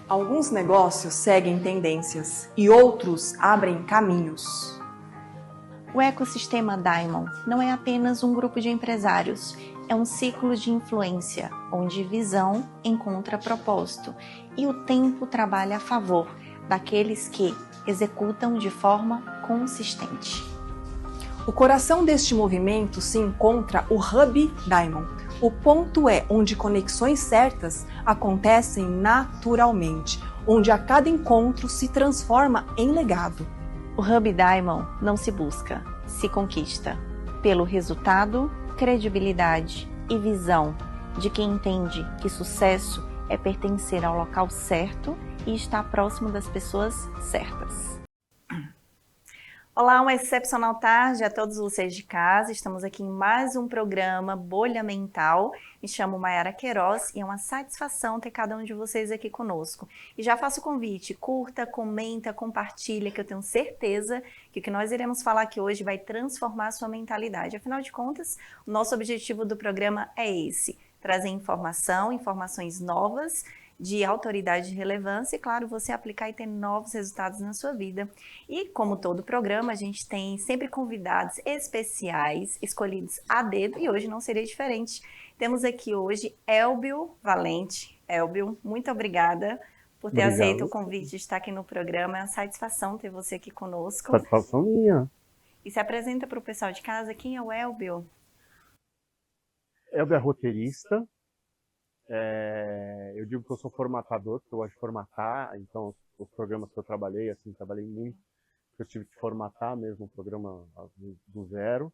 Alguns negócios seguem tendências e outros abrem caminhos. O ecossistema Diamond não é apenas um grupo de empresários, é um ciclo de influência, onde visão encontra propósito e o tempo trabalha a favor daqueles que executam de forma consistente. O coração deste movimento se encontra o Hub Diamond. O ponto é onde conexões certas acontecem naturalmente, onde a cada encontro se transforma em legado. O Hub Diamond não se busca, se conquista, pelo resultado, credibilidade e visão de quem entende que sucesso é pertencer ao local certo e estar próximo das pessoas certas. Olá, uma excepcional tarde a todos vocês de casa. Estamos aqui em mais um programa Bolha Mental. Me chamo Mayara Queiroz e é uma satisfação ter cada um de vocês aqui conosco. E já faço o convite, curta, comenta, compartilha, que eu tenho certeza que o que nós iremos falar aqui hoje vai transformar a sua mentalidade. Afinal de contas, o nosso objetivo do programa é esse, trazer informação, informações novas, de autoridade e relevância e, claro, você aplicar e ter novos resultados na sua vida. E, como todo programa, a gente tem sempre convidados especiais, escolhidos a dedo, e hoje não seria diferente. Temos aqui hoje Elbio Valente. Elbio, muito obrigada por ter aceito o convite de estar aqui no programa. É uma satisfação ter você aqui conosco. Satisfação minha. E se apresenta para o pessoal de casa, quem é o Elbio? Elbio é roteirista. Eu digo que eu sou formatador, porque eu gosto de formatar, então os programas que eu trabalhei, assim, trabalhei muito, eu tive que formatar mesmo o programa do zero.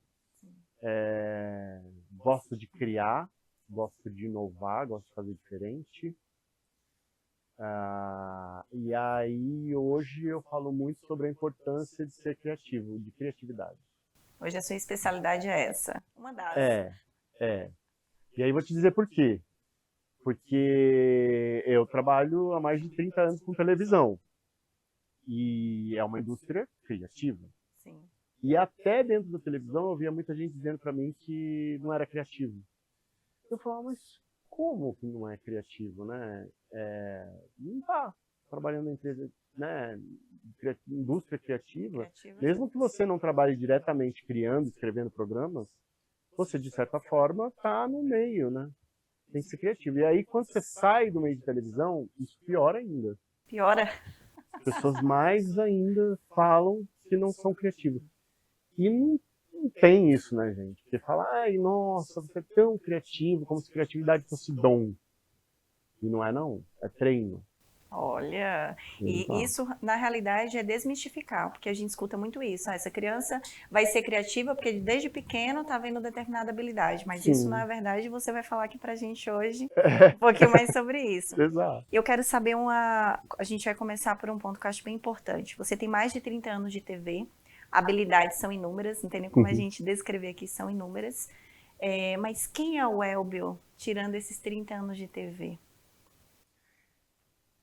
Gosto de criar, gosto de inovar, gosto de fazer diferente. E aí hoje eu falo muito sobre a importância de ser criativo, de criatividade. Hoje a sua especialidade é essa? Uma das. E aí vou te dizer por quê. Porque eu trabalho há mais de 30 anos com televisão. E é uma indústria criativa. Sim. E até dentro da televisão eu via muita gente dizendo para mim que não era criativo. Eu falava, mas como que não é criativo, né? Não está trabalhando em empresa, né? Indústria criativa. Mesmo que você não trabalhe diretamente criando, escrevendo programas, você de certa forma está no meio, né? Tem que ser criativo. E aí, quando você sai do meio de televisão, isso piora ainda. Piora? As pessoas mais ainda falam que não são criativos. E não tem isso, né, gente? Porque fala, ai, nossa, você é tão criativo, como se criatividade fosse dom. E não é, não. É treino. Olha, e isso na realidade é desmistificar, porque a gente escuta muito isso. Essa criança vai ser criativa porque desde pequeno está vendo determinada habilidade, mas isso não é verdade. Você vai falar aqui pra gente hoje um pouquinho mais sobre isso. Exato. Eu quero saber a gente vai começar por um ponto que eu acho bem importante. Você tem mais de 30 anos de TV, habilidades são inúmeras, não tem nem como a gente descrever aqui, são inúmeras. Mas quem é o Elbio, tirando esses 30 anos de TV?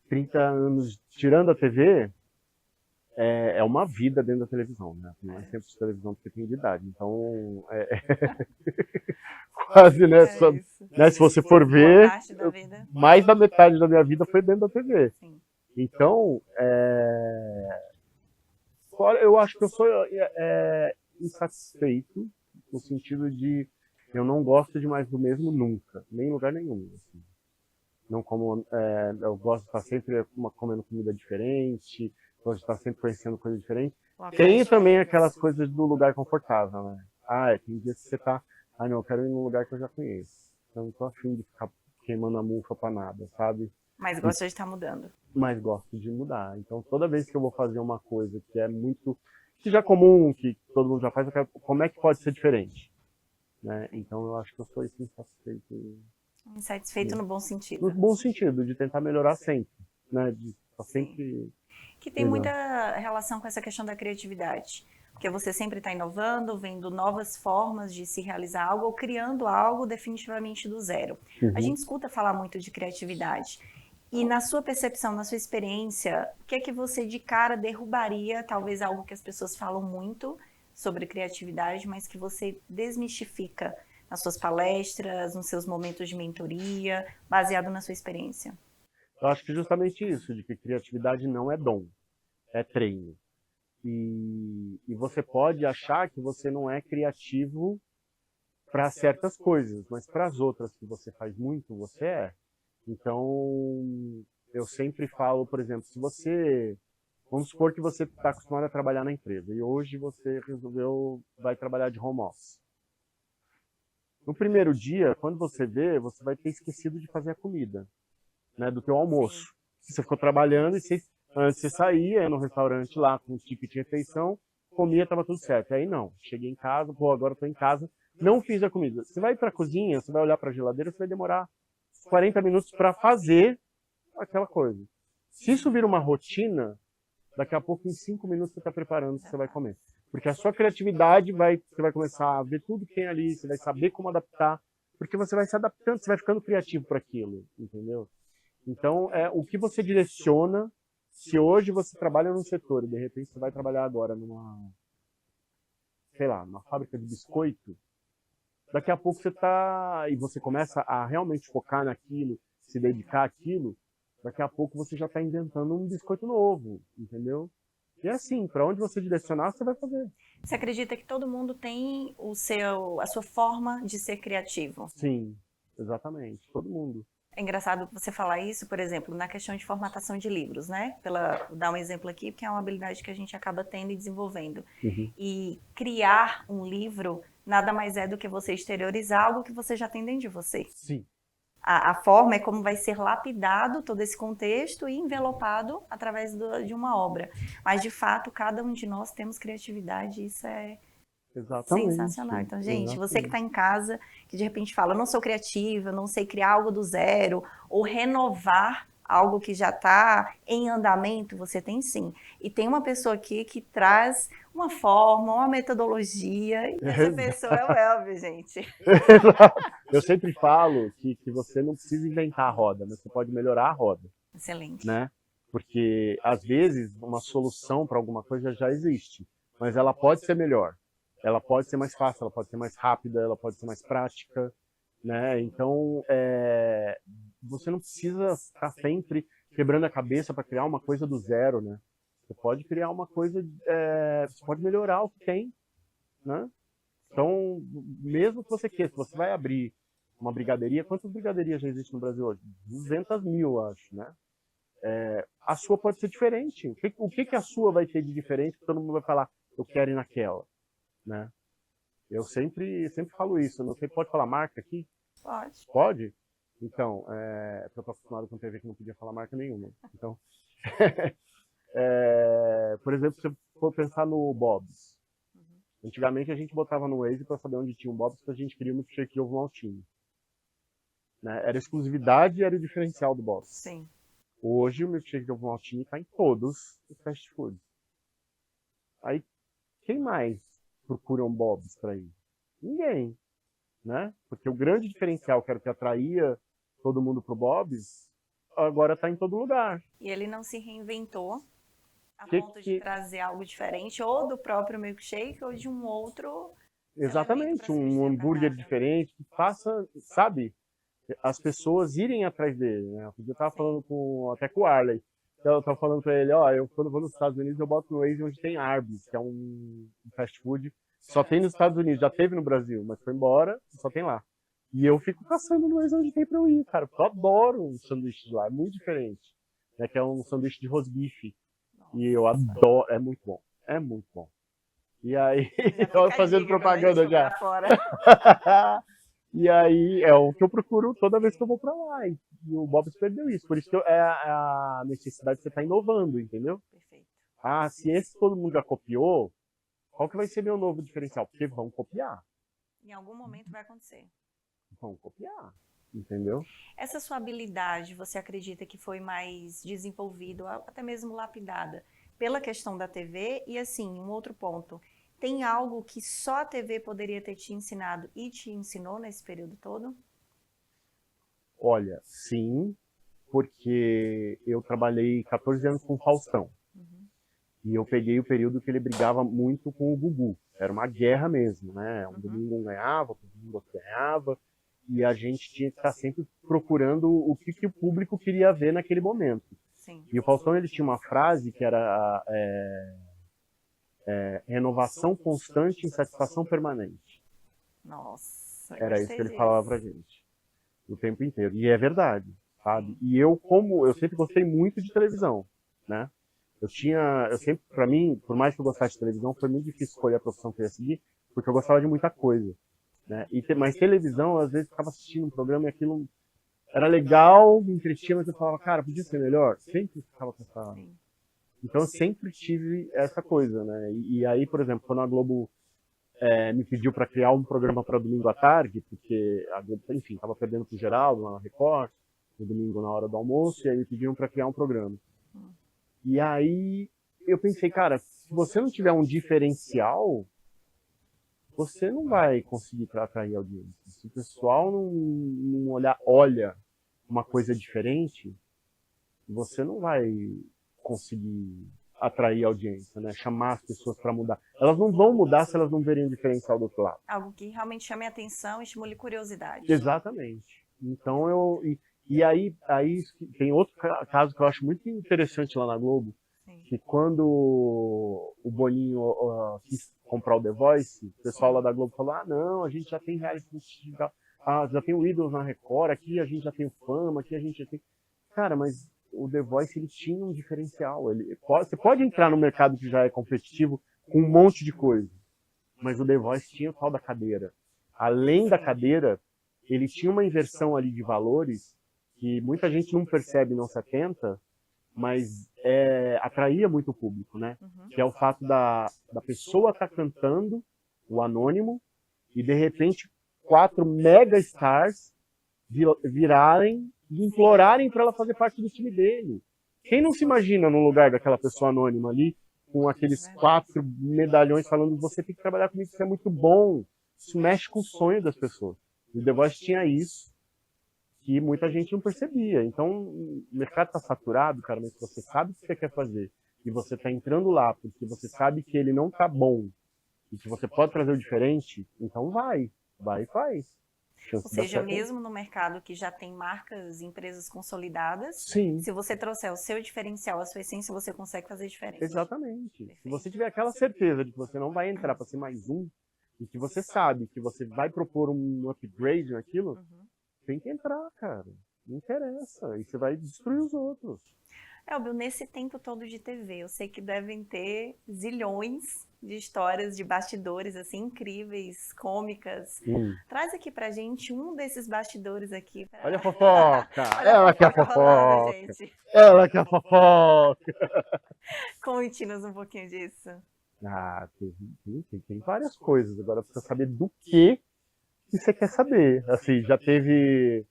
30 anos tirando a TV é uma vida dentro da televisão, né? Não é sempre de televisão porque tem de idade. Então, quase, né? Se você for ver, mais da metade da minha vida foi dentro da TV. Sim. Então, eu acho que eu sou insatisfeito no sentido de eu não gosto de mais do mesmo nunca, nem em lugar nenhum. Assim. Não como, eu gosto de estar sempre comendo comida diferente, gosto de estar sempre conhecendo coisa diferente. Tem também aquelas coisas do lugar confortável, né? Tem dias que você tá, não, eu quero ir num lugar que eu já conheço. Então não tô afim de ficar queimando a mufa pra nada, sabe? Mas gosta de estar mudando. Mas gosto de mudar. Então toda vez que eu vou fazer uma coisa que é muito, que já é comum, que todo mundo já faz, eu quero, como é que pode ser diferente? Né? Então eu acho que eu sou insatisfeito. Insatisfeito no bom sentido. No bom sentido, de tentar melhorar sempre, né? De estar sempre... Que tem muita relação com essa questão da criatividade. Porque você sempre está inovando, vendo novas formas de se realizar algo ou criando algo definitivamente do zero. A gente escuta falar muito de criatividade. E na sua percepção, na sua experiência, o que é que você de cara derrubaria, talvez algo que as pessoas falam muito sobre criatividade, mas que você desmistifica nas suas palestras, nos seus momentos de mentoria, baseado na sua experiência? Eu acho que justamente isso, de que criatividade não é dom, é treino. E você pode achar que você não é criativo para certas coisas, mas para as outras que você faz muito, você é. Então, eu sempre falo, por exemplo, se você... Vamos supor que você está acostumado a trabalhar na empresa e hoje você vai trabalhar de home office. No primeiro dia, quando você vê, você vai ter esquecido de fazer a comida, né, do teu almoço. Você ficou trabalhando e antes você saía no restaurante lá com o ticket de refeição, comia, estava tudo certo. Aí não, cheguei em casa, pô, agora estou em casa, não fiz a comida. Você vai para a cozinha, você vai olhar para a geladeira, você vai demorar 40 minutos para fazer aquela coisa. Se isso vira uma rotina, daqui a pouco, em 5 minutos, você está preparando o que você vai comer. Porque a sua criatividade você vai começar a ver tudo que tem ali, você vai saber como adaptar, porque você vai se adaptando, você vai ficando criativo para aquilo, entendeu? Então, o que você direciona, se hoje você trabalha num setor e de repente você vai trabalhar agora numa fábrica de biscoito, daqui a pouco e você começa a realmente focar naquilo, se dedicar àquilo, daqui a pouco você já está inventando um biscoito novo, entendeu? E assim, para onde você direcionar, você vai fazer. Você acredita que todo mundo tem a sua forma de ser criativo? Sim, exatamente, todo mundo. É engraçado você falar isso, por exemplo, na questão de formatação de livros, né? Vou dar um exemplo aqui, porque é uma habilidade que a gente acaba tendo e desenvolvendo. E criar um livro nada mais é do que você exteriorizar algo que você já tem dentro de você. Sim. A forma é como vai ser lapidado todo esse contexto e envelopado através de uma obra. Mas, de fato, cada um de nós temos criatividade e isso é sensacional. Então, gente, você que está em casa, que de repente fala, eu não sou criativa, não sei criar algo do zero, ou renovar algo que já está em andamento, você tem sim. E tem uma pessoa aqui que traz uma forma, uma metodologia, e essa pessoa é o Elvis, gente. Eu sempre falo que você não precisa inventar a roda, mas você pode melhorar a roda. Excelente. Né? Porque, às vezes, uma solução para alguma coisa já existe, mas ela pode ser melhor. Ela pode ser mais fácil, ela pode ser mais rápida, ela pode ser mais prática, né? Então, você não precisa estar sempre quebrando a cabeça para criar uma coisa do zero, né? Você pode criar uma coisa, você pode melhorar o que tem, né? Então, mesmo que você queira, se você vai abrir uma brigadeiria, quantas brigaderias já existem no Brasil hoje? 200 mil, acho, né? A sua pode ser diferente. O que a sua vai ter de diferente que todo mundo vai falar, eu quero ir naquela, né? Eu sempre falo isso. Você pode falar marca aqui? Pode. Pode? Então, eu estou acostumado com TV que não podia falar marca nenhuma. Então, por exemplo, se eu for pensar no Bob's. Antigamente a gente botava no Waze para saber onde tinha um Bob's, porque a gente queria um milkshake de ovo maltine. Né? Era exclusividade e era o diferencial do Bob's. Sim. Hoje o milkshake de ovo maltine está em todos os fast foods. Aí, quem mais procura um Bob's para ir? Ninguém, né? Porque o grande diferencial que era o que atraía todo mundo pro Bob's, agora está em todo lugar. E ele não se reinventou a ponto de trazer algo diferente, ou do próprio milkshake, ou de um outro... Exatamente, um hambúrguer diferente, que faça, sabe, as pessoas irem atrás dele, né? Eu estava falando até com o Arley, eu estava falando para ele, eu quando vou nos Estados Unidos eu boto no Waze onde tem Arby's, que é um fast food, só tem nos Estados Unidos, já teve no Brasil, mas foi embora, só tem lá. E eu fico caçando no Waze onde tem para eu ir, cara, porque eu adoro um sanduíche de lá, é muito diferente, né? Que é um sanduíche de rosbife, e eu adoro, é muito bom, é muito bom. E aí, eu fazendo propaganda já. E aí, é o que eu procuro toda vez que eu vou pra lá. E o Bob's perdeu isso. Por isso que é a necessidade de você estar inovando, entendeu? Perfeito. Se esse todo mundo já copiou, qual que vai ser meu novo diferencial? Porque vão copiar. Em algum momento vai acontecer. Vão copiar, entendeu? Essa sua habilidade, você acredita que foi mais desenvolvida, até mesmo lapidada, pela questão da TV? E assim, um outro ponto, Tem algo que só a TV poderia ter te ensinado e te ensinou nesse período todo? Olha, sim, porque eu trabalhei 14 anos com o Faustão. E eu peguei o período que ele brigava muito com o Gugu. Era uma guerra mesmo, né? Um domingo um ganhava, outro domingo outro ganhava. E a gente tinha que estar sempre procurando o que o público queria ver naquele momento. Sim. E o Faustão, ele tinha uma frase que era renovação constante, insatisfação permanente. Nossa, Era isso gostei que ele disso. falava pra gente o tempo inteiro. E é verdade, sabe? E eu sempre gostei muito de televisão, né? Eu sempre, pra mim, por mais que eu gostasse de televisão, foi muito difícil escolher a profissão que eu ia seguir, porque eu gostava de muita coisa, né? Mas televisão, às vezes, eu ficava assistindo um programa e aquilo era legal, me entretinha, mas eu falava, cara, podia ser melhor? Sempre ficava com essa... Sim. Então eu sempre tive essa coisa, né? E aí, por exemplo, quando a Globo me pediu para criar um programa para domingo à tarde, porque a Globo, enfim, estava perdendo pro Geraldo na Record, no domingo na hora do almoço, e aí me pediram para criar um programa. E aí eu pensei, cara, se você não tiver um diferencial, você não vai conseguir atrair audiência. Se o pessoal não olha uma coisa diferente, você não vai conseguir atrair audiência, né? Chamar as pessoas para mudar. Elas não vão mudar se elas não verem o diferencial do outro lado. Algo que realmente chame a atenção e estimule curiosidade. Exatamente. Então e aí tem outro caso que eu acho muito interessante lá na Globo, Sim. que quando o Boninho quis comprar o The Voice, o pessoal lá da Globo falou, não, a gente já tem reality, já tem o Ídolos na Record, aqui a gente já tem o Fama, aqui a gente já tem... Cara, mas o The Voice, ele tinha um diferencial. Você pode entrar no mercado que já é competitivo com um monte de coisa, mas o The Voice tinha o tal da cadeira. Além da cadeira, ele tinha uma inversão ali de valores que muita gente não percebe, não se atenta, mas atraía muito o público, né? Que é o fato da pessoa estar cantando, o anônimo, e de repente 4 mega stars virarem e implorarem para ela fazer parte do time dele. Quem não se imagina no lugar daquela pessoa anônima ali, com aqueles 4 medalhões falando, você tem que trabalhar comigo, isso é muito bom. Isso mexe com o sonho das pessoas. E o The Voice tinha isso, que muita gente não percebia. Então, o mercado está saturado, cara, mas se você sabe o que você quer fazer, e você está entrando lá porque você sabe que ele não está bom, e que você pode trazer o diferente, então vai e faz. Ou seja, mesmo no mercado que já tem marcas e empresas consolidadas, sim, se você trouxer o seu diferencial, a sua essência, você consegue fazer diferença. Exatamente. Perfeito. Se você tiver aquela certeza de que você não vai entrar para ser mais um, e que você sabe que você vai propor um upgrade naquilo, tem que entrar, cara. Não interessa. E você vai destruir os outros. Elbio, nesse tempo todo de TV, eu sei que devem ter zilhões de histórias de bastidores, assim, incríveis, cômicas. Traz aqui pra gente um desses bastidores aqui. Olha a fofoca! Olha Ela que é a fofoca rolando, fofoca! gente. Ela que é a fofoca! Conte-nos um pouquinho disso. Ah, tem várias coisas. Agora precisa saber do que você quer saber. Assim, já teve...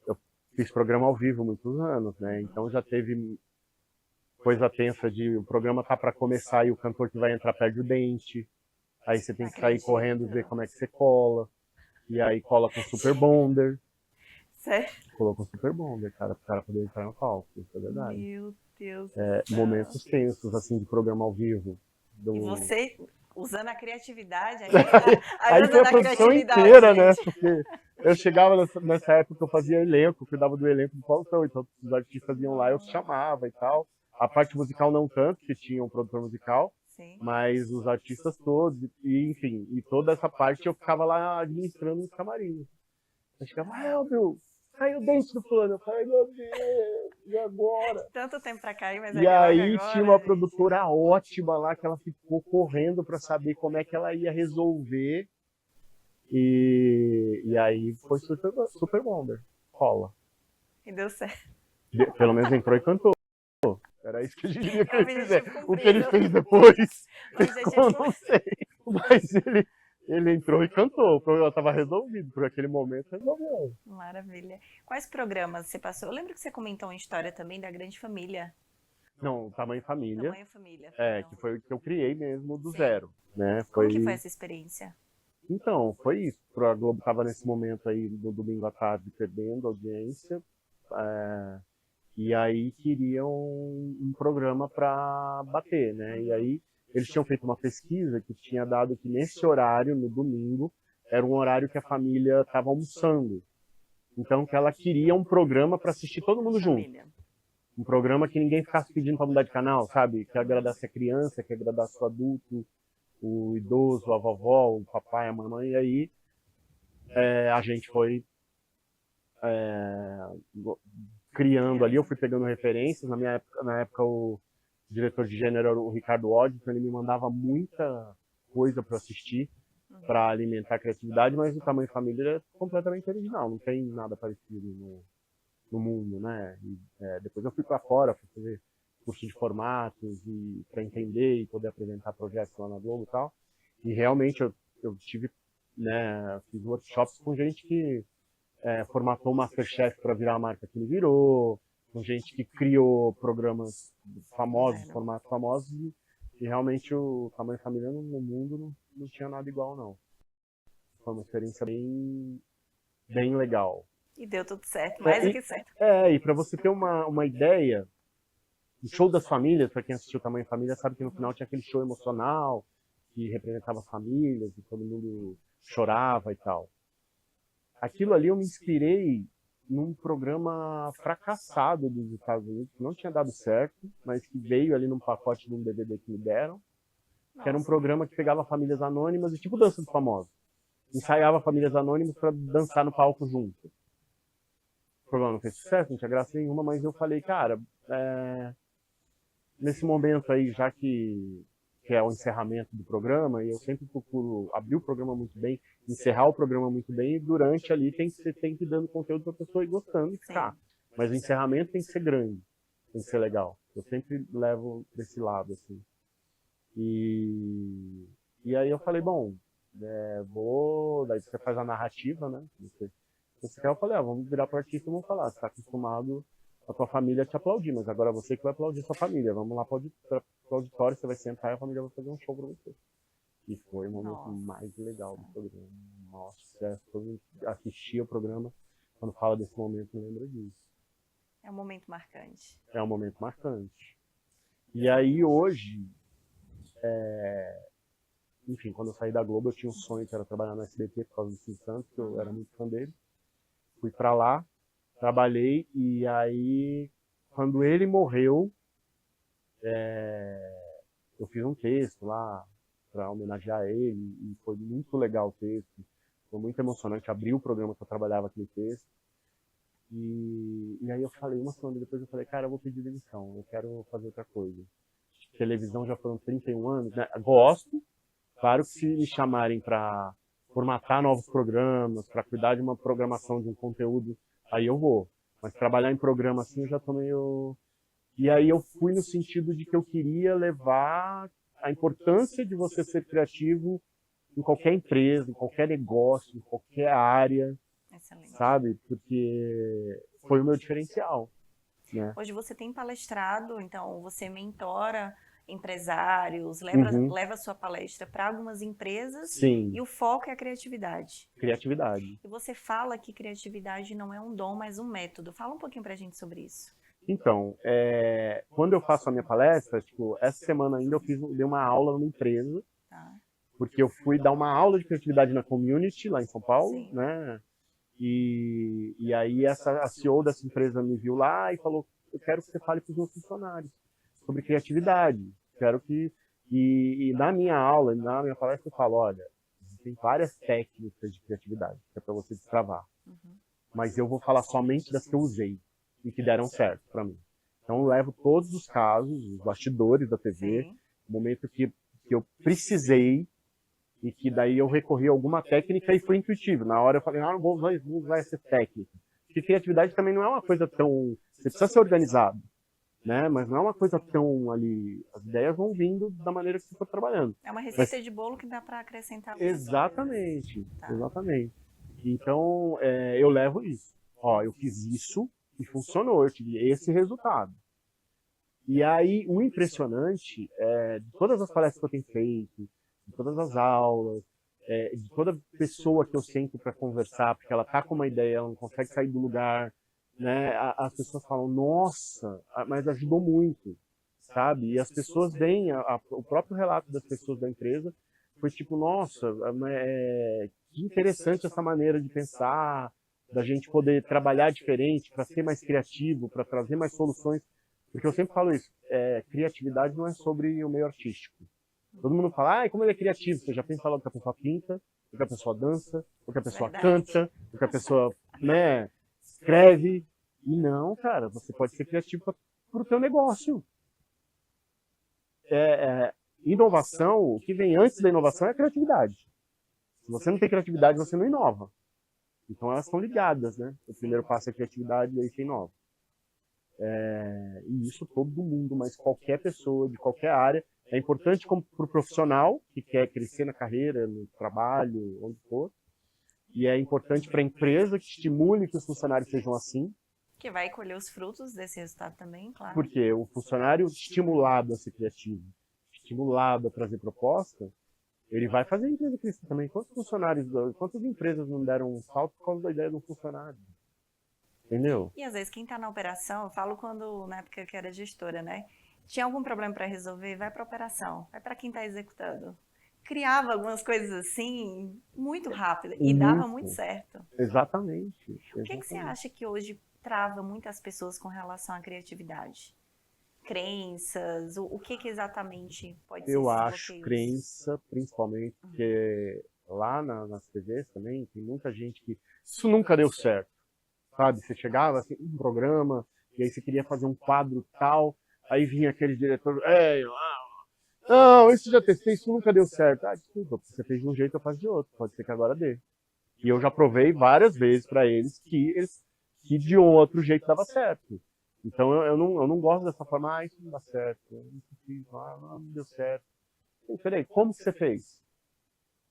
Eu fiz programa ao vivo muitos anos, né? Então já teve coisa tensa de o programa tá para começar e o cantor que vai entrar perde o dente. Aí você tem que sair correndo e ver como é que você cola. E aí cola com Super Bonder. Sério? Colou com Super Bonder, cara, pro cara poder entrar no palco. Isso é verdade. Meu Deus. Momentos tensos, assim, de programa ao vivo. E você, usando a criatividade, aí foi a produção inteira, né? Porque eu chegava nessa época que eu fazia elenco, cuidava do elenco do Faustão, então os artistas iam lá, eu chamava e tal. A parte musical não tanto, que tinha um produtor musical, Sim. mas os artistas todos, e enfim, e toda essa parte eu ficava lá administrando nos camarins. Eu chegava, meu, caiu o dente do fulano. Eu falei, meu Deus, e agora? Tanto tempo pra cair, mas e aí agora, tinha uma gente. produtora ótima lá que ela ficou correndo para saber como é que ela ia resolver. E aí foi Super Wonder. Rola. E deu certo. Pelo menos entrou e cantou. Era isso que a gente queria que ele Objetivo fizesse. cumprido. O que ele fez depois, Objetivo eu não sei. Mas ele entrou e cantou. O problema estava resolvido. Por aquele momento, resolveu. Maravilha. Quais programas você passou? Eu lembro que você comentou uma história também da Grande Família. Não, Tamanho Família. Tamanho Família. Que foi o que eu criei mesmo do Sim. zero, né? Como que foi essa experiência? Então, foi isso. A Globo estava nesse momento aí do domingo à tarde perdendo audiência, e aí queriam um programa para bater, né? E aí eles tinham feito uma pesquisa que tinha dado que nesse horário, no domingo, era um horário que a família estava almoçando. Então, que ela queria um programa para assistir todo mundo junto. Um programa que ninguém ficasse pedindo para mudar de canal, sabe? Que agradasse a criança, que agradasse o adulto, o idoso, a vovó, o papai, a mamãe. E aí a gente foi criando ali, eu fui pegando referências. Na época o diretor de gênero era o Ricardo Oddi, então ele me mandava muita coisa para assistir, para alimentar a criatividade, mas o Tamanho Família é completamente original, não tem nada parecido no mundo, né? Depois eu fui para fora, fui fazer curso de formatos e para entender e poder apresentar projetos lá na Globo e tal. E realmente eu tive, né, fiz workshops com gente que formatou o MasterChef para virar a marca que ele virou, com gente que criou programas famosos, formatos famosos, e realmente o Tamanho Família no mundo não tinha nada igual, não. Foi uma experiência bem legal. E deu tudo certo, mais do que certo. E para você ter uma ideia, o show das famílias, para quem assistiu Tamanho Família, sabe que no final tinha aquele show emocional, que representava as famílias, e todo mundo chorava e tal. Aquilo ali eu me inspirei num programa fracassado dos Estados Unidos, que não tinha dado certo, mas que veio ali num pacote de um DVD que me deram, que era um programa que pegava famílias anônimas e tipo Dança dos Famosos. Ensaiava famílias anônimas para dançar no palco junto. O programa não fez sucesso, não tinha graça nenhuma, mas eu falei, cara, nesse momento aí, já que é o encerramento do programa, e eu sempre procuro abrir o programa muito bem, encerrar o programa muito bem, e durante ali tem que ir dando conteúdo para a pessoa ir gostando e ficar. Mas o encerramento tem que ser grande, tem que ser legal. Eu sempre levo desse lado, assim. E aí eu falei, bom, daí você faz a narrativa, né? Eu falei, vamos virar para o artista e vamos falar, você está acostumado a tua família te aplaudir, mas agora você que vai aplaudir sua família. Vamos lá para o auditório, você vai sentar e a família vai fazer um show para você. E foi o momento mais legal do programa. Nossa, todo mundo assistia o programa, quando fala desse momento, me lembra disso. É um momento marcante. É um momento marcante. E aí hoje, enfim, quando eu saí da Globo, eu tinha um sonho que era trabalhar no SBT por causa do Silvio Santos, que eu era muito fã dele. Fui para lá, trabalhei, e aí, quando ele morreu, eu fiz um texto lá para homenagear ele, e foi muito legal o texto, foi muito emocionante, abri o programa que eu trabalhava aquele texto, e aí eu falei, uma semana depois eu falei, cara, eu vou pedir demissão, eu quero fazer outra coisa. Televisão já foram 31 anos, né? Gosto, claro que se me chamarem para formatar novos programas, para cuidar de uma programação de um conteúdo, aí eu vou. Mas trabalhar em programa assim eu já tô meio... E aí eu fui no sentido de que eu queria levar a importância de você ser criativo em qualquer empresa, em qualquer negócio, em qualquer área. Excelente. Sabe? Porque foi o meu diferencial. Né? Hoje você tem palestrado, então você mentora empresários, leva a sua palestra para algumas empresas. Sim. E o foco é a criatividade. Criatividade. E você fala que criatividade não é um dom, mas um método. Fala um pouquinho pra gente sobre isso. Então, quando eu faço a minha palestra, tipo, essa semana ainda eu dei uma aula numa empresa, porque eu fui dar uma aula de criatividade na Community, lá em São Paulo, Sim. né? E aí a CEO dessa empresa me viu lá e falou, eu quero que você fale para os meus funcionários sobre criatividade. Quero que... E na minha aula, na minha palestra, eu falo, olha, tem várias técnicas de criatividade, que é para você destravar. Mas eu vou falar somente das que eu usei e que deram certo para mim. Então eu levo todos os casos, os bastidores da TV, Sim. o momento que eu precisei e que daí eu recorri a alguma técnica e foi intuitivo. Na hora eu falei, não vou usar essa técnica. Porque criatividade também não é uma coisa tão... Você precisa ser organizado, né? Mas não é uma coisa tão ali... As ideias vão vindo da maneira que você for trabalhando. É uma receita de bolo que dá para acrescentar. Exatamente, exatamente. Então, eu levo isso. Ó, eu fiz isso e funcionou, eu tive esse resultado. E aí, o impressionante é de todas as palestras que eu tenho feito, de todas as aulas, de toda pessoa que eu sento para conversar, porque ela tá com uma ideia, ela não consegue sair do lugar, né? As pessoas falam, nossa, mas ajudou muito, sabe? E as pessoas veem, o próprio relato das pessoas da empresa foi tipo, nossa, que interessante essa maneira de pensar, da gente poder trabalhar diferente, para ser mais criativo, para trazer mais soluções. Porque eu sempre falo isso, criatividade não é sobre o meio artístico. Todo mundo fala, como ele é criativo, você já pensa logo que a pessoa pinta, que a pessoa dança, que a pessoa canta, que a pessoa, né, escreve. E não, cara, você pode ser criativo para o teu negócio. Inovação, o que vem antes da inovação é a criatividade. Se você não tem criatividade, você não inova. Então elas estão ligadas, né? O primeiro passo é a criatividade, e aí você inova. E isso todo mundo, mas qualquer pessoa, de qualquer área, é importante para o profissional que quer crescer na carreira, no trabalho, onde for. E é importante para a empresa que estimule que os funcionários sejam assim. Que vai colher os frutos desse resultado também, claro. Porque o funcionário estimulado a ser criativo, estimulado a trazer proposta, ele vai fazer a empresa crescer também. Quantas empresas não deram um salto por causa da ideia do funcionário? Entendeu? E às vezes quem está na operação, eu falo quando, na época que eu era gestora, né? Tinha algum problema para resolver, vai para a operação, vai para quem está executando. Criava algumas coisas assim, muito rápido, e dava muito certo. Exatamente. O que você acha que hoje trava muitas pessoas com relação à criatividade? Crenças, o que exatamente pode ser? Eu acho crença, principalmente, porque lá nas TVs também tem muita gente que isso nunca deu certo, sabe? Você chegava assim, um programa, e aí você queria fazer um quadro tal, aí vinha aquele diretor, não, isso já testei, isso nunca deu certo. Desculpa, você fez de um jeito, eu faço de outro, pode ser que agora dê. E eu já provei várias vezes para eles que de um outro jeito dava certo. Então eu não gosto dessa forma, isso não dá certo, não deu certo. Peraí, como que você fez?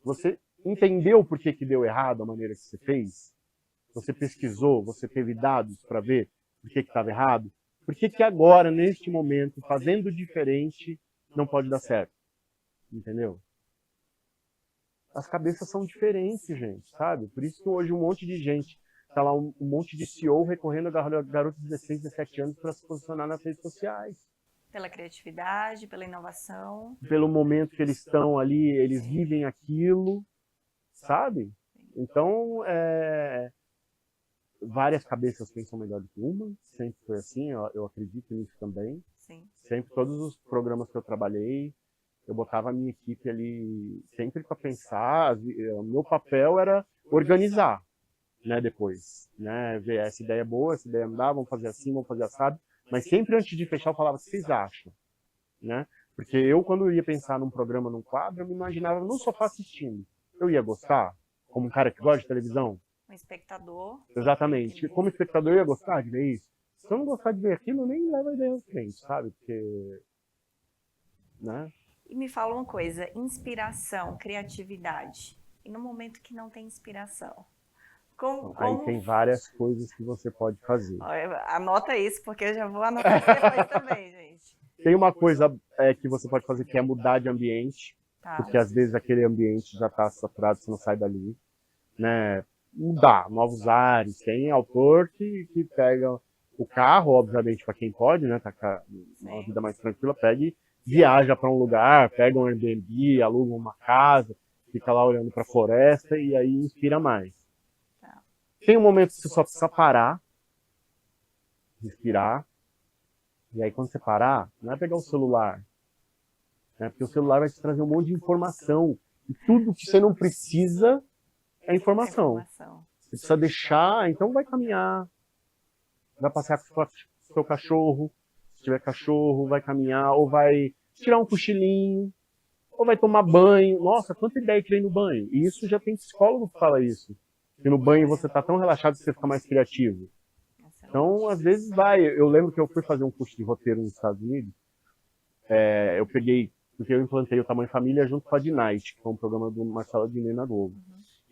Você entendeu por que deu errado a maneira que você fez? Você pesquisou, você teve dados para ver por que estava errado? Por que agora, neste momento, fazendo diferente, não pode dar certo? Entendeu? As cabeças são diferentes, gente, sabe? Por isso que hoje um monte de gente tá lá, um monte de CEO recorrendo a garotos de 16, 17 anos para se posicionar nas redes sociais. Pela criatividade, pela inovação. Pelo momento que eles estão ali, eles vivem aquilo, sabe? Então, várias cabeças pensam melhor do que uma, sempre foi assim, eu acredito nisso também. Sim. Sempre, todos os programas que eu trabalhei, eu botava a minha equipe ali sempre para pensar, o meu papel era organizar, né, depois, né, ver essa ideia é boa, essa ideia não dá, vamos fazer assim, vamos fazer assado, mas sempre antes de fechar eu falava, o que vocês acham, né, porque eu quando eu ia pensar num programa, num quadro, eu me imaginava no sofá assistindo, eu ia gostar, como um cara que gosta de televisão? Um espectador. Exatamente, como espectador eu ia gostar de ver isso? Se eu não gostar de ver aquilo, eu nem levo a ideia ao frente, sabe, porque, né. E me fala uma coisa, inspiração, criatividade, e no momento que não tem inspiração? Aí tem várias coisas que você pode fazer. Anota isso, porque eu já vou anotar isso depois também, gente. Tem uma coisa que você pode fazer que é mudar de ambiente, porque às vezes aquele ambiente já está saturado, você não sai dali. Né? Mudar, novos ares. Tem autor que pega o carro, obviamente, para quem pode, né? Tá com uma vida mais tranquila, pega e viaja para um lugar, pega um Airbnb, aluga uma casa, fica lá olhando para a floresta e aí inspira mais. Tem um momento que você só precisa parar, respirar, e aí quando você parar, não é pegar o celular, né? Porque o celular vai te trazer um monte de informação, e tudo que você não precisa é informação. Você precisa deixar, então vai caminhar, vai passear com o seu cachorro, se tiver cachorro, vai caminhar, ou vai tirar um cochilinho, ou vai tomar banho. Nossa, quanta ideia que vem no banho. E isso já tem psicólogo que fala isso. Que no banho você está tão relaxado que você fica mais criativo. Então, às vezes vai. Eu lembro que eu fui fazer um curso de roteiro nos Estados Unidos. Eu peguei, porque eu implantei o Tamanho Família junto com a D-Night, que foi um programa do Marcelo Adnet na Globo.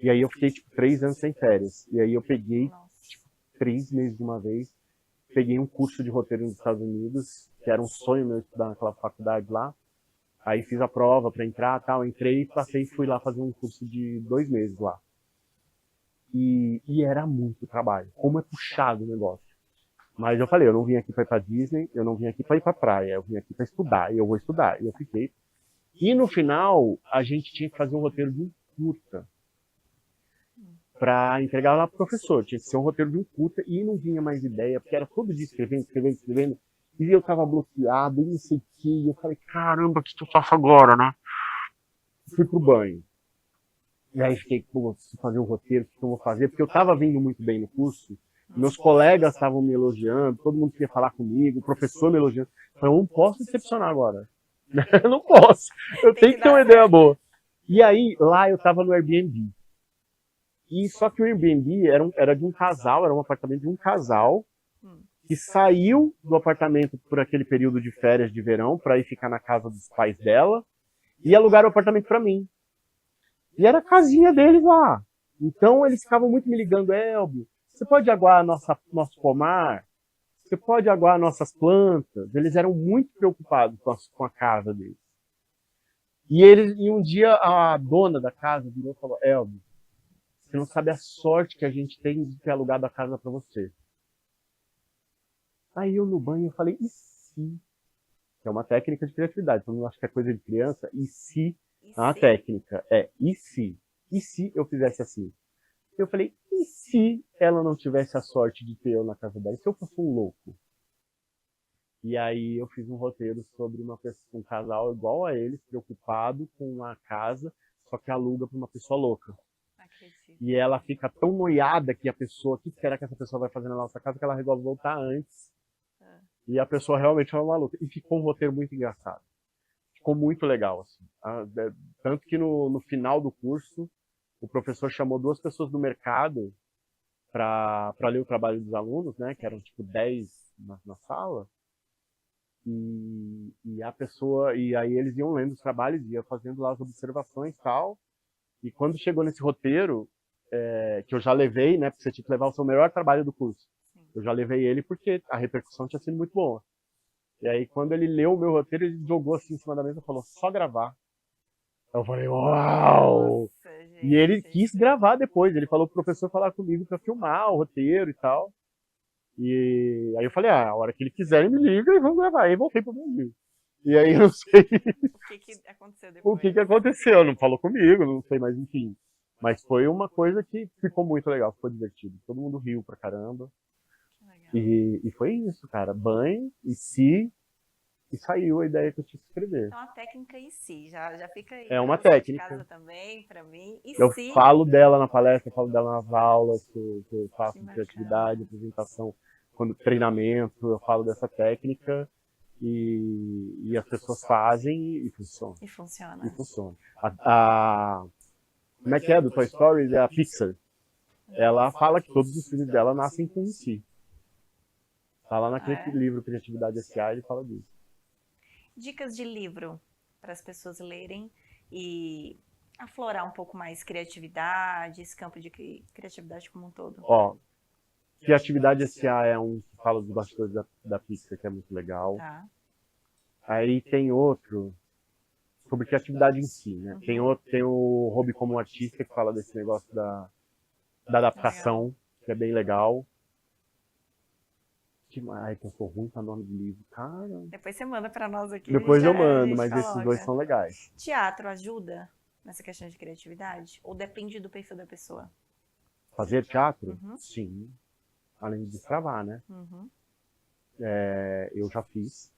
E aí eu fiquei, 3 anos sem férias. E aí eu peguei, 3 meses de uma vez, peguei um curso de roteiro nos Estados Unidos, que era um sonho meu estudar naquela faculdade lá. Aí fiz a prova para entrar, tal, entrei, passei e fui lá fazer um curso de 2 meses lá. E era muito trabalho, como é puxado o negócio. Mas eu falei, eu não vim aqui para ir para Disney, eu não vim aqui para ir para praia, eu vim aqui para estudar, e eu vou estudar. E eu fiquei. E no final, a gente tinha que fazer um roteiro de um curta para entregar lá pro professor. Tinha que ser um roteiro de um curta e não vinha mais ideia, porque era todo dia escrevendo. E eu tava bloqueado, e não sei o que. E eu falei, caramba, o que eu faço agora, né? Fui pro banho. E aí fiquei, pô, preciso fazer o roteiro, o que eu vou fazer? Porque eu tava vindo muito bem no curso. Meus colegas estavam me elogiando, todo mundo queria falar comigo, o professor me elogiando. Eu falei, eu não posso decepcionar agora. Eu não posso. Eu tenho que ter uma ideia boa. E aí, lá eu tava no Airbnb. E só que o Airbnb era de um casal, era um apartamento de um casal que saiu do apartamento por aquele período de férias de verão para ir ficar na casa dos pais dela e alugaram o apartamento para mim. E era a casinha deles lá. Então eles ficavam muito me ligando, Elbio, você pode aguar nosso pomar? Você pode aguar nossas plantas? Eles eram muito preocupados com a casa deles. E um dia a dona da casa virou e falou, Elbio, você não sabe a sorte que a gente tem de ter alugado a casa para você. Aí eu no banho eu falei, e se? Que é uma técnica de criatividade. Todo mundo acha que é coisa de criança. E se? É uma técnica. E se? E se eu fizesse assim? Eu falei, e se ela não tivesse a sorte de ter eu na casa dela? E se eu fosse um louco? E aí eu fiz um roteiro sobre um casal igual a eles, preocupado com a casa, só que aluga para uma pessoa louca. E ela fica tão noiada que a pessoa, o que será que essa pessoa vai fazer na nossa casa, que ela resolve voltar antes. E a pessoa realmente é uma maluca. E ficou um roteiro muito engraçado. Ficou muito legal, assim. Tanto que no final do curso, o professor chamou 2 pessoas do mercado para ler o trabalho dos alunos, né? Que eram tipo 10 na sala. E a pessoa, e aí eles iam lendo os trabalhos, iam fazendo lá as observações e tal. E quando chegou nesse roteiro, que eu já levei, né? Porque você tinha que levar o seu melhor trabalho do curso. Eu já levei ele porque a repercussão tinha sido muito boa. E aí, quando ele leu o meu roteiro, ele jogou assim em cima da mesa e falou, só gravar. Eu falei, uau! Nossa, gente, e ele quis gravar depois. Ele falou pro professor falar comigo pra filmar o roteiro e tal. E aí eu falei, a hora que ele quiser, ele me liga e vamos gravar. Aí voltei pro Brasil. E aí eu não sei o que aconteceu depois. O que aconteceu. Não falou comigo, não sei, mas enfim. Mas foi uma coisa que ficou muito legal, ficou divertido. Todo mundo riu pra caramba. E foi isso, cara. Banho, e saiu a ideia que eu tinha que escrever. Então a técnica em si, já fica aí. É uma técnica. De casa também, pra mim. Eu falo dela na palestra, eu falo dela nas aulas, que eu faço de criatividade, apresentação, treinamento, eu falo dessa técnica e as pessoas fazem e funciona. E funciona. E funciona. Como é que é do Toy Story? É a Pixar. Ela fala que todos os filmes dela nascem com si. Tá lá naquele livro Criatividade S.A. ele fala disso. Dicas de livro para as pessoas lerem e aflorar um pouco mais criatividade, esse campo de criatividade como um todo. Criatividade S.A. é um que fala dos bastidores da Pixar, que é muito legal. Tá. Aí tem outro sobre criatividade em si, né? Uhum. Tem o Hobby como Artista, que fala desse negócio da adaptação, que é bem legal. Ai, que eu sou ruim com o nome de livro, cara. Depois você manda pra nós aqui. Depois eu mando, mas esses 2 são legais. Teatro ajuda nessa questão de criatividade? Ou depende do perfil da pessoa? Fazer teatro? Uhum. Sim. Além de destravar, né? Uhum. Eu já fiz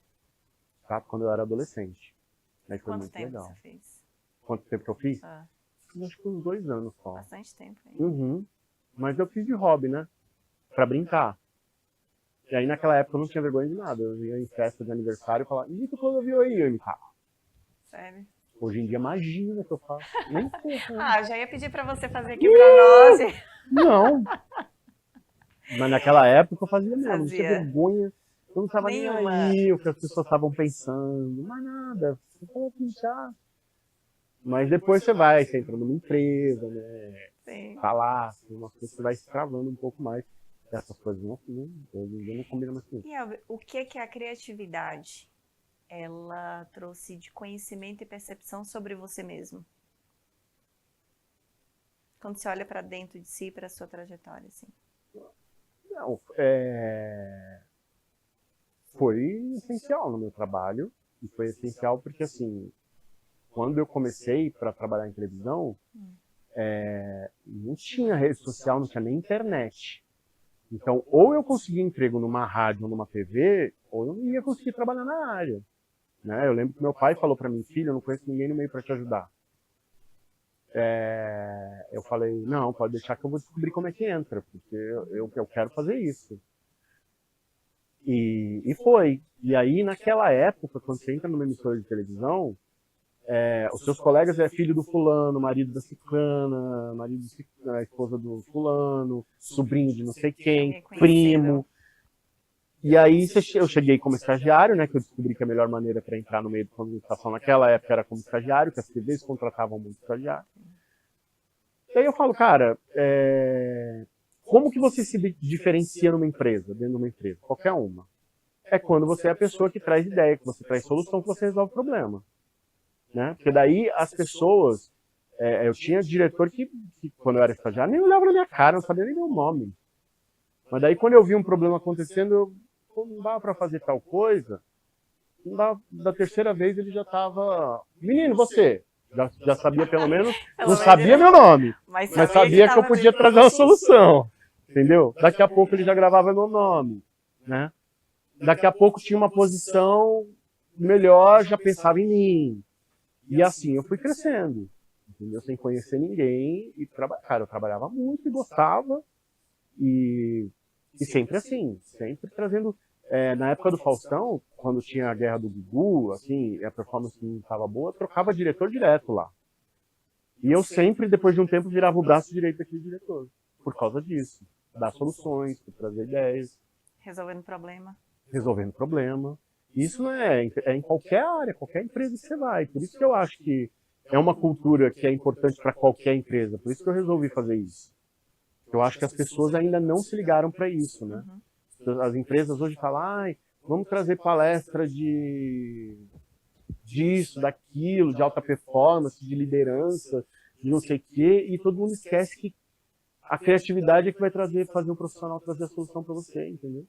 teatro quando eu era adolescente. Aí foi muito legal. Quanto tempo você fez? Quanto tempo que eu fiz? Acho que uns 2 anos só. Bastante tempo. Hein? Uhum. Mas eu fiz de hobby, né? Pra brincar. E aí naquela época eu não tinha vergonha de nada. Eu ia em festa de aniversário e falava, e tu quando viu aí? Eu imitava. Sério? Hoje em dia, imagina que eu faço. Nem sei. Eu já ia pedir pra você fazer aqui pra nós. Não. Mas naquela época eu fazia mesmo. Não tinha vergonha. Eu não tava nem aí o que as pessoas estavam pensando. Mas nada. Você falou pinchar. Mas depois você entra numa empresa, né? Sim. Falar, assim, umas coisas que você vai se travando um pouco mais. essas coisas não combinam mais comigo. E Elber, o que é a criatividade? Ela trouxe de conhecimento e percepção sobre você mesmo. Quando você olha para dentro de si, para a sua trajetória, assim. Não, foi essencial no meu trabalho, e foi essencial porque, assim, quando eu comecei para trabalhar em televisão, não tinha rede social, não tinha nem internet. Então, ou eu conseguia emprego numa rádio ou numa TV, ou eu não ia conseguir trabalhar na área. Né? Eu lembro que meu pai falou para mim, filho, eu não conheço ninguém no meio para te ajudar. Eu falei, não, pode deixar que eu vou descobrir como é que entra, porque eu quero fazer isso. E foi. E aí, naquela época, quando você entra numa emissora de televisão, os seus colegas é filho do fulano, marido da ciclana, a esposa do fulano, sobrinho de não sei quem, primo. E aí eu cheguei como estagiário, né, que eu descobri que a melhor maneira para entrar no meio de comunicação naquela época era como estagiário, que as TVs contratavam muito estagiário. E aí eu falo, cara, como que você se diferencia numa empresa, dentro de uma empresa? Qualquer uma. É quando você é a pessoa que traz ideia, que você traz solução, que você resolve o problema. Né? Porque daí as pessoas... eu tinha diretor que, quando eu era estagiário, nem olhava na minha cara, não sabia nem meu nome. Mas daí quando eu vi um problema acontecendo, não dava para fazer tal coisa, não dava, da terceira vez ele já estava... Menino, você... Já sabia pelo menos, não sabia meu nome, mas sabia que eu podia trazer uma solução, entendeu? Daqui a pouco ele já gravava meu nome, né? Daqui a pouco tinha uma posição melhor, já pensava em mim. E assim eu fui crescendo, entendeu? Sem conhecer ninguém, e cara, eu trabalhava muito e gostava, e sempre assim, sempre trazendo... na época do Faustão, quando tinha a guerra do Gugu, assim, a performance não estava boa, trocava diretor direto lá. E eu sempre, depois de um tempo, virava o braço direito daquele diretor. Por causa disso. Dar soluções, trazer ideias. Resolvendo problema. Resolvendo problema. Isso não é em qualquer área, qualquer empresa que você vai. Por isso que eu acho que é uma cultura que é importante para qualquer empresa. Por isso que eu resolvi fazer isso. Eu acho que as pessoas ainda não se ligaram para isso, né? As empresas hoje falam, vamos trazer palestra disso, daquilo, de alta performance, de liderança, de não sei o quê, e todo mundo esquece que a criatividade é que vai fazer um profissional trazer a solução para você, entendeu?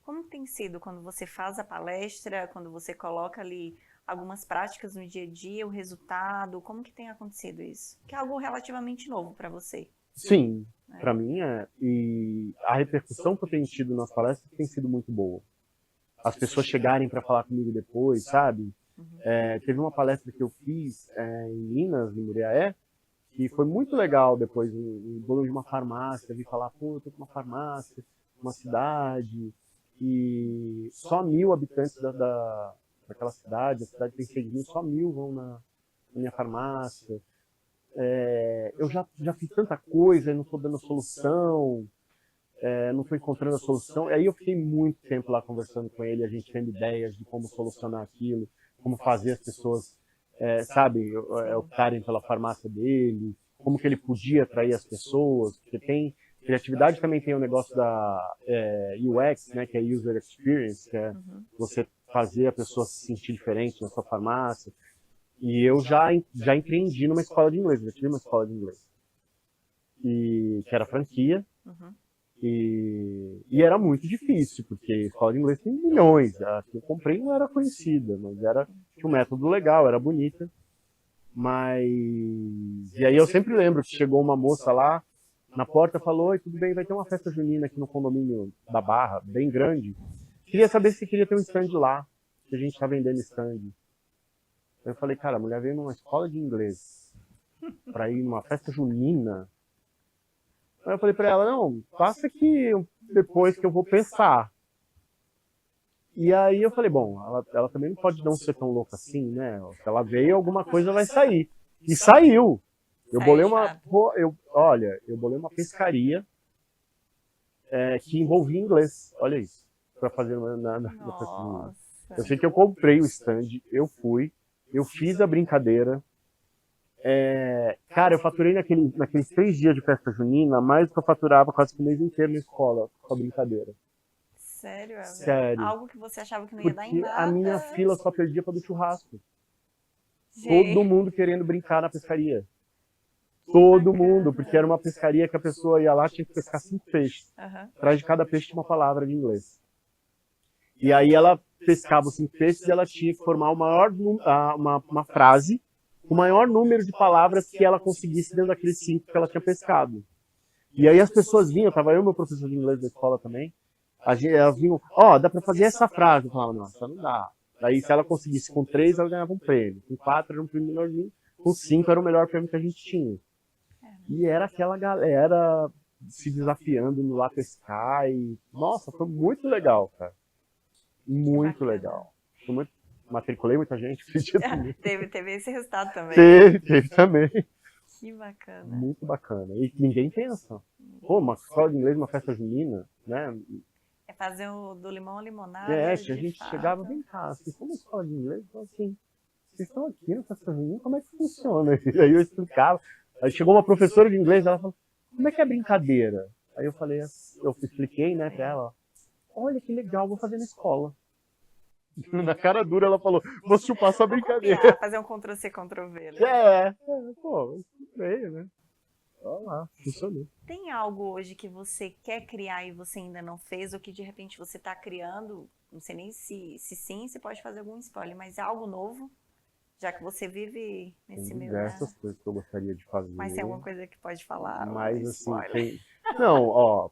Como tem sido quando você faz a palestra, quando você coloca ali algumas práticas no dia a dia, o resultado, como que tem acontecido isso? Que é algo relativamente novo para você. Sim, para mim é. E a repercussão que eu tenho tido nas palestras tem sido muito boa. As pessoas chegarem para falar comigo depois, sabe? Teve uma palestra que eu fiz em Minas, em Muriaé, que foi muito legal depois, um dono de uma farmácia, vi falar, pô, eu tô com uma farmácia, uma cidade, e só 1.000 habitantes daquela cidade, a cidade tem 6.000, só 1.000 vão na minha farmácia. Eu já fiz tanta coisa, não estou dando solução, não estou encontrando a solução. E aí eu fiquei muito tempo lá conversando com ele, a gente tendo ideias de como solucionar aquilo, como fazer as pessoas, sabe, optarem pela farmácia dele, como que ele podia atrair as pessoas, porque criatividade também tem o negócio da UX, né, que é User Experience, que é você fazer a pessoa se sentir diferente na sua farmácia. E eu já empreendi numa escola de inglês, já tive uma escola de inglês, que era franquia, e era muito difícil, porque a escola de inglês tem milhões, a que eu comprei não era conhecida, mas tinha um método legal, era bonita, e aí eu sempre lembro que chegou uma moça lá, na porta, falou, oi, tudo bem, vai ter uma festa junina aqui no condomínio da Barra, bem grande, queria saber se queria ter um stand lá, que a gente está vendendo stand. Eu falei, cara, a mulher veio numa escola de inglês para ir numa festa junina. Aí eu falei para ela, não, passa aqui depois que eu vou pensar. E aí eu falei, bom, ela também não pode não ser tão louca assim, né? Se ela veio, alguma coisa vai sair. E saiu. Eu bolei uma pescaria que envolvia inglês. Olha isso. Para fazer na festa junina. Eu sei que eu comprei o stand, eu fui. Eu fiz a brincadeira, Cara, eu faturei naqueles 3 dias de festa junina, mais do que eu faturava quase que o mês inteiro na escola, com a brincadeira. Sério, Ever? Sério. Algo que você achava que não ia dar em Porque nada. a minha fila só perdia para do churrasco. Gente, Todo mundo querendo brincar na pescaria. que Todo bacana. mundo, porque era uma pescaria que a pessoa ia lá, tinha que pescar 5 peixes. Aham. Atrás de cada peixe tinha uma palavra de inglês. E aí ela pescava os 5 peixes e ela tinha que formar uma frase, o maior número de palavras que ela conseguisse dentro daqueles 5 que ela tinha pescado. E aí as pessoas vinham, tava eu e meu professor de inglês da escola também, elas vinham, dá pra fazer essa frase. Eu falava, nossa, não dá. Aí se ela conseguisse com 3, ela ganhava um prêmio. Com 4 era um prêmio melhorzinho, com 5 era o melhor prêmio que a gente tinha. E era aquela galera se desafiando no lá pescar e... Nossa, foi muito legal, cara. Muito Bacana. legal. Matriculei muita gente. acredito. Teve esse resultado também. Teve também. Que bacana. Muito bacana. E ninguém pensa. Pô, uma escola de inglês, uma festa junina, né? É fazer do limão à limonada. A de gente fato. chegava, vem cá, vocês são uma escola de inglês? Eu falava assim, vocês estão aqui na festa junina, como é que funciona? E aí eu explicava. Aí chegou uma professora de inglês, ela falou, como é que é brincadeira? Aí eu falei, eu expliquei, né, pra ela, olha que legal, vou fazer na escola. Na cara dura ela falou, vou chupar sua brincadeira. Copiar, fazer um Ctrl-C, Ctrl-V. Né? Pô, veio, né? Olha lá, funcionou. Tem algo hoje que você quer criar e você ainda não fez, ou que de repente você está criando, não sei nem se sim, você pode fazer algum spoiler, mas é algo novo, já que você vive nesse Tem meio, diversas coisas que eu gostaria de fazer. Mas tem alguma coisa que pode falar? Mas um assim, spoiler? Não,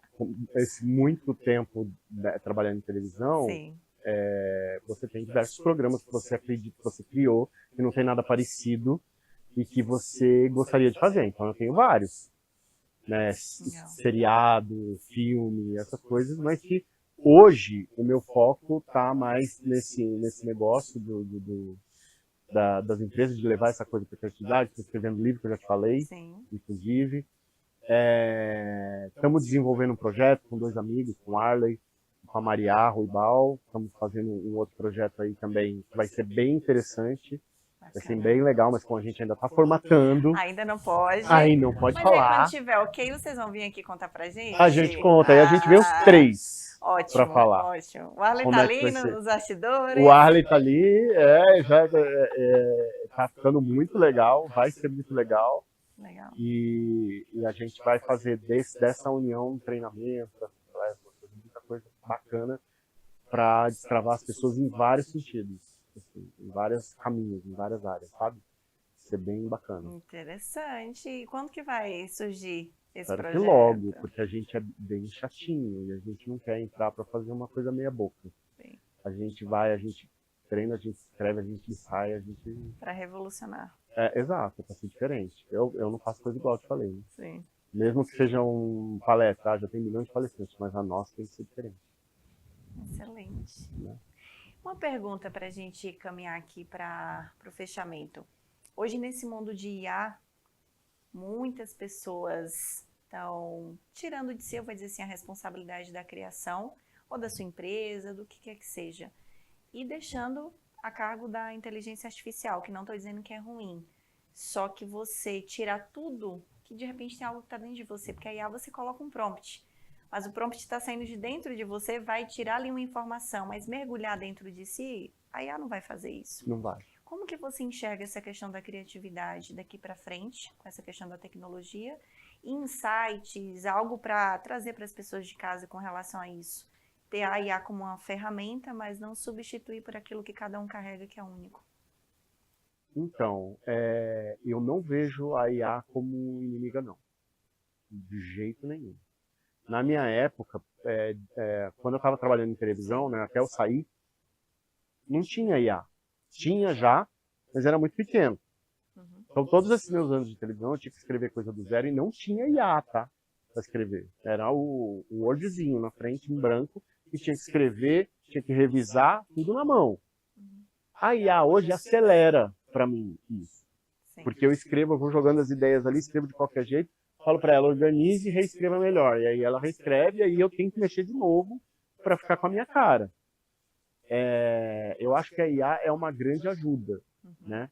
esse muito tempo trabalhando em televisão, Sim. você tem diversos programas que você acredita que você criou, que não tem nada parecido e que você gostaria de fazer. Então eu tenho vários, né? Legal. Seriado, filme, essas coisas, mas que hoje o meu foco tá mais nesse negócio das empresas de levar essa coisa para a criatividade. Estou escrevendo livro que eu já te falei, Sim. inclusive. Estamos desenvolvendo um projeto com 2 amigos, com Arley, com a Maria Ruibal. Estamos fazendo um outro projeto aí também que vai ser bem interessante. Vai ser bem legal, mas como a gente ainda está formatando, Ainda não pode. aí não pode Mas falar. aí quando tiver ok, vocês vão vir aqui contar pra gente? A gente conta, aí a gente vê os 3 Ótimo, para falar. ótimo. O Arley Como tá é que vai ali ser? nos bastidores. O Arley tá ali, já tá ficando muito legal, vai ser muito legal. Legal. E a gente vai fazer dessa união um treinamento, muita coisa bacana para destravar as pessoas em vários sentidos, assim, em vários caminhos, em várias áreas, sabe? Isso é bem bacana. Interessante. E quando que vai surgir esse Espero projeto? que logo, porque a gente é bem chatinho e a gente não quer entrar para fazer uma coisa meia boca. Sim. A gente vai, a gente treina, a gente escreve, a gente ensaia, a gente... Para revolucionar. Exato, para ser diferente. Eu não faço coisa igual eu te falei, né? Sim. Mesmo que seja um palestra, já tem milhões de palestrantes, mas a nossa tem que ser diferente. Excelente. Né? Uma pergunta para a gente caminhar aqui para o fechamento. Hoje, nesse mundo de IA, muitas pessoas estão tirando de si, eu vou dizer assim, a responsabilidade da criação, ou da sua empresa, do que quer que seja, e deixando a cargo da inteligência artificial, que não estou dizendo que é ruim, só que você tirar tudo, que de repente tem algo que está dentro de você, porque a IA você coloca um prompt, mas o prompt está saindo de dentro de você, vai tirar ali uma informação, mas mergulhar dentro de si, a IA não vai fazer isso. Não vai. Como que você enxerga essa questão da criatividade daqui para frente, com essa questão da tecnologia, insights, algo para trazer para as pessoas de casa com relação a isso? Ter a IA como uma ferramenta, mas não substituir por aquilo que cada um carrega que é único. Então, eu não vejo a IA como inimiga, não. De jeito nenhum. Na minha época, quando eu estava trabalhando em televisão, né, até eu sair, não tinha IA. Tinha já, mas era muito pequeno. Uhum. Então, todos esses meus anos de televisão, eu tinha que escrever coisa do zero e não tinha IA, tá? Para escrever. Era o Wordzinho na frente, em branco, e tinha que escrever, tinha que revisar, tudo na mão. Uhum. A IA hoje acelera para mim isso. Sim. Porque eu escrevo, eu vou jogando as ideias ali, escrevo de qualquer jeito, falo para ela, organize e reescreva melhor. E aí ela reescreve, e aí eu tenho que mexer de novo para ficar com a minha cara. Eu acho que a IA é uma grande ajuda, né?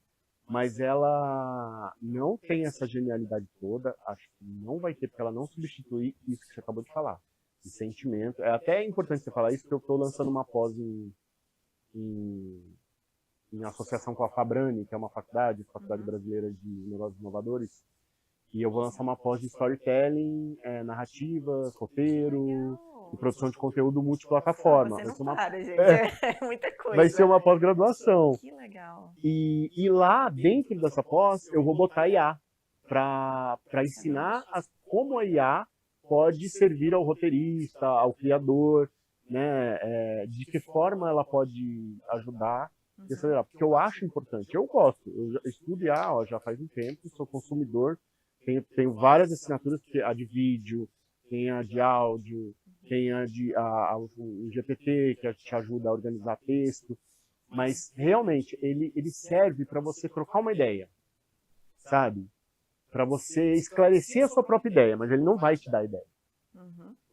mas ela não tem essa genialidade toda, acho que não vai ter, porque ela não substitui isso que você acabou de falar, de sentimento. É até importante você falar isso, porque eu estou lançando uma pós em associação com a Fabrani, que é uma faculdade brasileira de negócios inovadores, e eu vou lançar uma pós de storytelling, narrativas, roteiro e produção de conteúdo multiplataforma. Você Vai não ser uma... para, gente. É muita coisa. Vai ser uma pós-graduação. Que legal. E lá, dentro dessa pós, eu vou botar IA para ensinar como a IA pode servir ao roteirista, ao criador, né? De que forma ela pode ajudar e acelerar. Porque eu acho importante, eu gosto, eu estudo IA já faz um tempo, sou consumidor, tenho várias assinaturas, a de vídeo, tem a de áudio, tem o GPT, que te ajuda a organizar texto, mas realmente ele serve para você trocar uma ideia, sabe? Para você esclarecer a sua própria ideia, mas ele não vai te dar a ideia.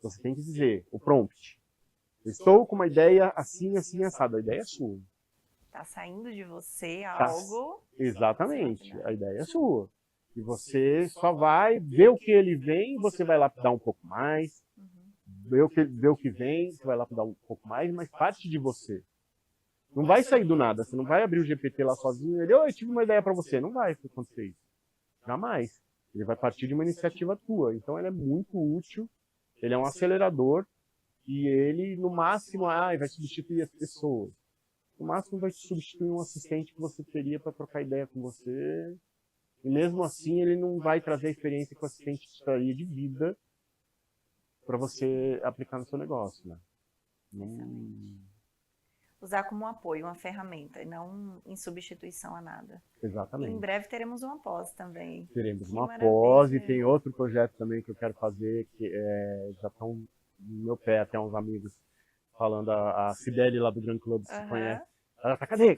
Você tem que dizer, o prompt. Eu estou com uma ideia assim, assim, assado. A ideia é sua. Tá saindo de você algo... Exatamente, a ideia é sua. E você só vai ver o que ele vem, você vai lapidar um pouco mais, ver o que vem, você vai lapidar um pouco mais, mas parte de você. Não vai sair do nada, você não vai abrir o GPT lá sozinho e ele, eu tive uma ideia para você. Não vai acontecer isso. Jamais. Ele vai partir de uma iniciativa tua. Então ele é muito útil, ele é um acelerador e ele, no máximo, vai substituir as pessoas. No máximo vai substituir um assistente que você teria para trocar ideia com você. E mesmo assim ele não vai trazer a experiência que o assistente te traria de vida para você aplicar no seu negócio, né? Usar como um apoio, uma ferramenta, e não em substituição a nada. Exatamente. E em breve teremos uma pós também. Teremos uma pós e tem outro projeto também que eu quero fazer, que já estão no meu pé, até uns amigos falando, a Cibele lá do Grand Club, se conhece. Ela tá, cadê?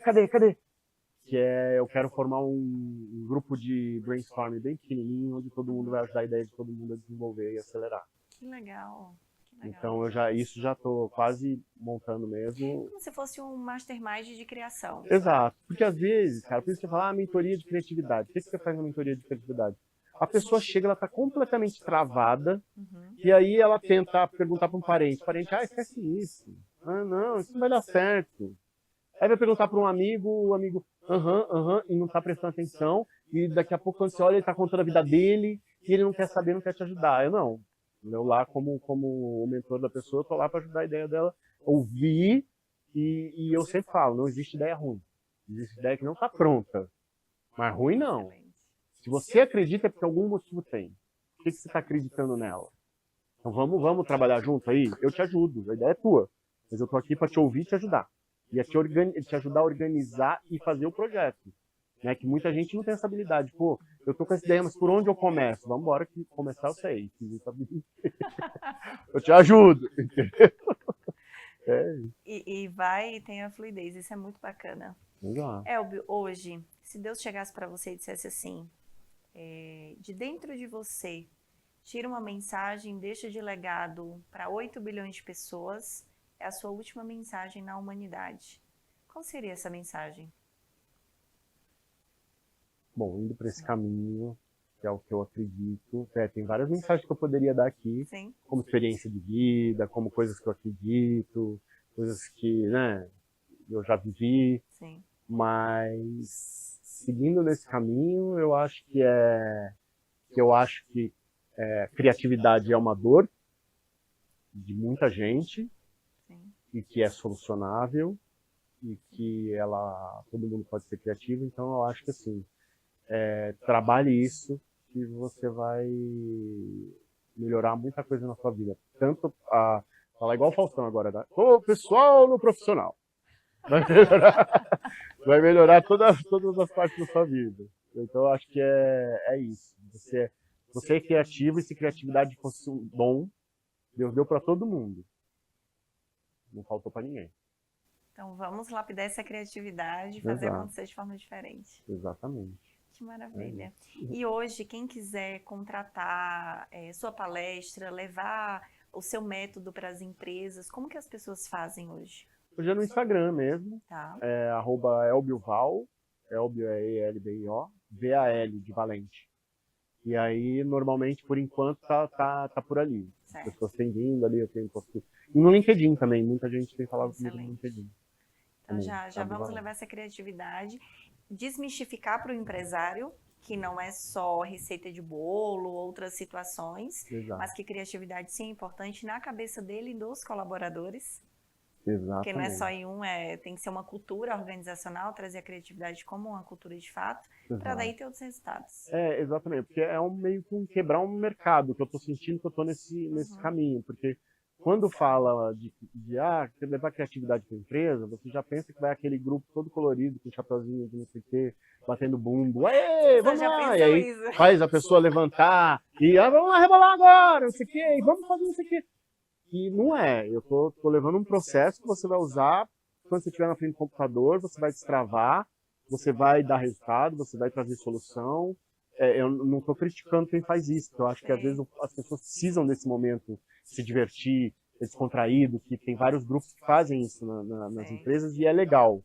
Que eu quero formar um grupo de brainstorming bem pequenininho, onde todo mundo vai ajudar a ideia de todo mundo a desenvolver e acelerar. Que legal. Então isso já estou quase montando mesmo. Como se fosse um mastermind de criação. Exato. Porque às vezes, cara, por isso que você fala, mentoria de criatividade. O que você faz na mentoria de criatividade? A pessoa chega, ela está completamente travada, e aí ela tenta perguntar para um parente. O parente, esquece isso. Não, isso não vai dar certo. Aí vai perguntar para um amigo, o amigo, e não está prestando atenção, e daqui a pouco quando você olha, ele está contando a vida dele, e ele não quer saber, não quer te ajudar. Eu lá, como o mentor da pessoa, estou lá para ajudar a ideia dela, ouvir, e eu sempre falo, não existe ideia ruim. Existe ideia que não está pronta. Mas ruim não. Excelente. Se você acredita é porque algum motivo tem. Por que você está acreditando nela? Então vamos trabalhar junto aí? Eu te ajudo, a ideia é tua. Mas eu estou aqui para te ouvir e te ajudar. E te ajudar a organizar e fazer o projeto. Né? Que muita gente não tem essa habilidade. Pô, eu tô com essa ideia, mas por onde eu começo? Vamos embora que começar eu sei. Eu te ajudo. E vai e tem a fluidez. Isso é muito bacana. Exato. Elbio, hoje, se Deus chegasse para você e dissesse assim, de dentro de você, tira uma mensagem, deixa de legado para 8 bilhões de pessoas, é a sua última mensagem na humanidade. Qual seria essa mensagem? Bom, indo para esse caminho, que é o que eu acredito, tem várias mensagens que eu poderia dar aqui, Sim. Como experiência de vida, como coisas que eu acredito, coisas que, né, eu já vivi. Sim. Mas seguindo nesse caminho, eu acho que criatividade é uma dor de muita gente. Sim. E que é solucionável e que todo mundo pode ser criativo. Então eu acho que assim, trabalhe isso que você vai melhorar muita coisa na sua vida. Tanto falar igual o Faustão agora, né? O pessoal no profissional. Vai melhorar todas as partes da sua vida. Então eu acho que é isso. Você é criativo e se criatividade fosse um dom, Deus deu para todo mundo. Não faltou para ninguém. Então vamos lapidar essa criatividade e fazer acontecer de forma diferente. Exatamente. Que maravilha. E hoje, quem quiser contratar sua palestra, levar o seu método para as empresas, como que as pessoas fazem hoje? Hoje é no Instagram mesmo, Tá. @elbioval, Elbio é ELBIO, VAL de Valente. E aí, normalmente, por enquanto, tá por ali. Certo. As pessoas têm vindo ali, eu tenho posto. E no LinkedIn também, muita gente tem falado comigo no Excelente. LinkedIn. Então Também, já tá vamos bom. levar essa criatividade, desmistificar para o empresário que não é só receita de bolo, outras situações, Exato. mas que criatividade sim é importante na cabeça dele e dos colaboradores. Exatamente. Porque não é só em um, tem que ser uma cultura organizacional, trazer a criatividade como uma cultura de fato, para daí ter outros resultados. Exatamente, porque é meio que quebrar um mercado, que eu estou sentindo que eu estou nesse caminho, porque quando fala de levar a criatividade para a empresa, você já pensa que vai aquele grupo todo colorido, com chapeuzinho de não sei o quê, batendo bumbo, aê, vamos lá, e aí isso. faz a pessoa levantar, e vamos lá rebolar agora, não sei o quê, e vamos fazer não sei o quê. E não é, eu tô levando um processo que você vai usar quando você estiver na frente do computador, você vai destravar, você vai dar resultado, você vai trazer solução. Eu não estou criticando quem faz isso, eu acho que às vezes as pessoas precisam desse momento se divertir, ser descontraído, que tem vários grupos que fazem isso nas empresas e é legal.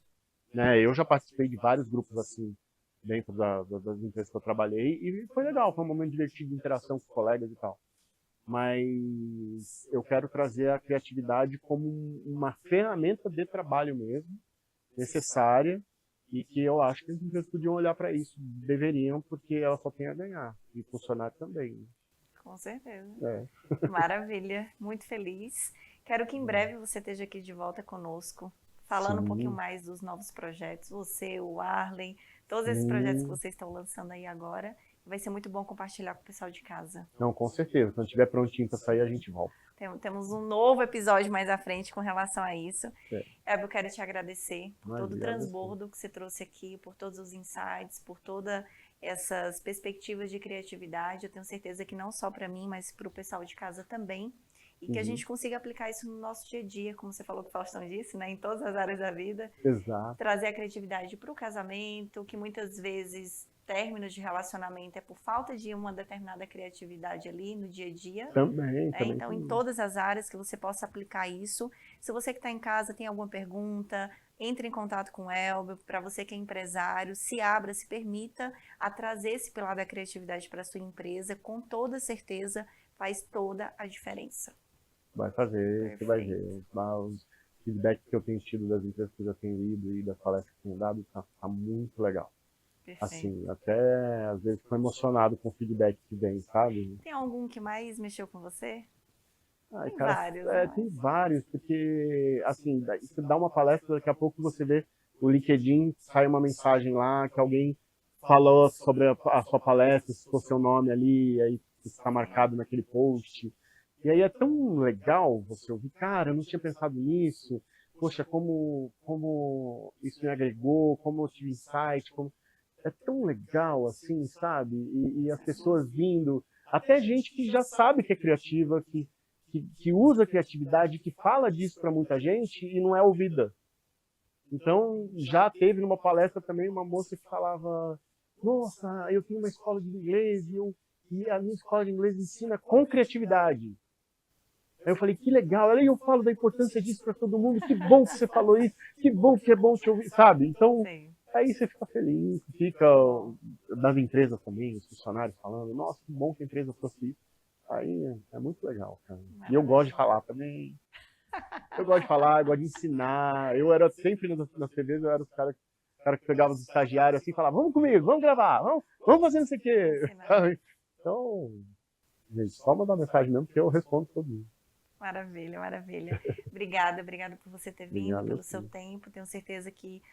Né? Eu já participei de vários grupos assim, dentro das empresas que eu trabalhei, e foi legal, foi um momento divertido de interação com os colegas e tal. Mas eu quero trazer a criatividade como uma ferramenta de trabalho mesmo, necessária, e que eu acho que as empresas podiam olhar para isso, deveriam, porque ela só tem a ganhar, e funcionário também. Com certeza. Maravilha, muito feliz. Quero que em breve você esteja aqui de volta conosco, falando um pouquinho mais dos novos projetos, você, o Arlen, todos esses projetos que vocês estão lançando aí agora. Vai ser muito bom compartilhar com o pessoal de casa. Não, com certeza. Quando estiver prontinho para sair, a gente volta. Temos um novo episódio mais à frente com relação a isso. Eu quero te agradecer por todo o transbordo que você trouxe aqui, por todos os insights, por todas essas perspectivas de criatividade. Eu tenho certeza que não só para mim, mas para o pessoal de casa também. E que a gente consiga aplicar isso no nosso dia a dia, como você falou que o Faustão disse, né? Em todas as áreas da vida. Exato. Trazer a criatividade para o casamento, que muitas vezes términos de relacionamento é por falta de uma determinada criatividade ali no dia a dia. Também. Então, em todas as áreas que você possa aplicar isso. Se você que está em casa tem alguma pergunta, entre em contato com o Elbio. Para você que é empresário, se abra, se permita a trazer esse pilar da criatividade para a sua empresa. Com toda certeza, faz toda a diferença. Vai fazer, você vai ver. Os feedbacks que eu tenho tido das empresas que eu já tenho ido e das palestras que eu tenho dado, tá muito legal. Perfeito. Assim, até às vezes fico emocionado com o feedback que vem, sabe? Tem algum que mais mexeu com você? Tem vários, tem vários, porque assim, você dá uma palestra, daqui a pouco você vê o LinkedIn, sai uma mensagem lá, que alguém falou sobre a sua palestra, citou seu nome ali, aí está marcado naquele post. E aí é tão legal você ouvir, cara, eu não tinha pensado nisso, poxa, como isso me agregou, como eu tive insight, é tão legal assim, sabe? E as pessoas vindo, até gente que já sabe que é criativa, que usa a criatividade, que fala disso para muita gente e não é ouvida. Então, já teve numa palestra também uma moça que falava, nossa, eu tenho uma escola de inglês e a minha escola de inglês ensina com criatividade. Aí eu falei, que legal, aí eu falo da importância disso para todo mundo, que bom que você falou isso, que é bom te ouvir, sabe? Então, aí você fica feliz, fica das empresas também, os funcionários falando, nossa, que bom que a empresa fosse isso. Aí é muito legal, cara. E eu gosto de falar também. Eu gosto de falar, eu gosto de ensinar. Eu era sempre nas TVs, eu era os cara que pegava os estagiários assim e falava, vamos comigo, vamos gravar, vamos fazer não sei o quê. Então, gente, só mandar mensagem mesmo que eu respondo todo mundo. Maravilha, maravilha. Obrigada por você ter vindo, pelo seu tempo. Tenho certeza que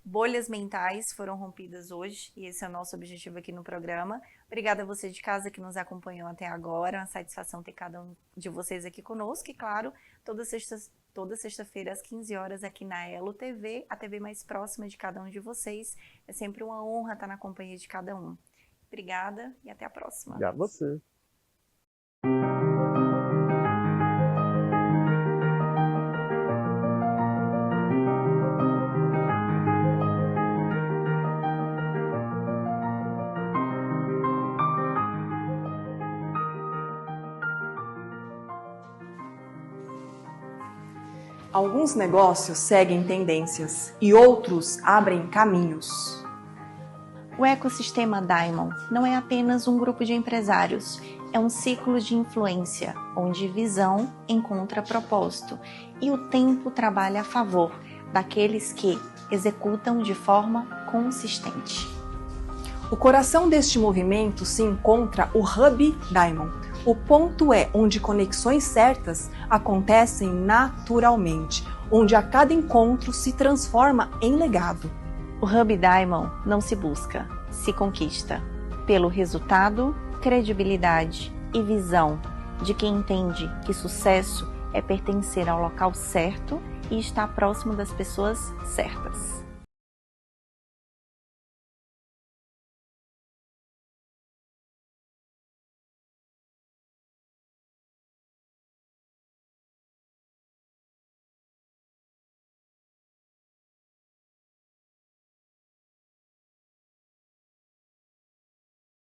bolhas mentais foram rompidas hoje e esse é o nosso objetivo aqui no programa. Obrigada a você de casa que nos acompanhou até agora. Uma satisfação ter cada um de vocês aqui conosco e, claro, toda sexta-feira às 15 horas aqui na Elo TV, a TV mais próxima de cada um de vocês. É sempre uma honra estar na companhia de cada um. Obrigada e até a próxima. Obrigado a você. Alguns negócios seguem tendências e outros abrem caminhos. O ecossistema Diamond não é apenas um grupo de empresários, é um ciclo de influência, onde visão encontra propósito e o tempo trabalha a favor daqueles que executam de forma consistente. O coração deste movimento se encontra o Hub Diamond. O ponto é onde conexões certas acontecem naturalmente, onde a cada encontro se transforma em legado. O Hub Diamond não se busca, se conquista, pelo resultado, credibilidade e visão de quem entende que sucesso é pertencer ao local certo e estar próximo das pessoas certas.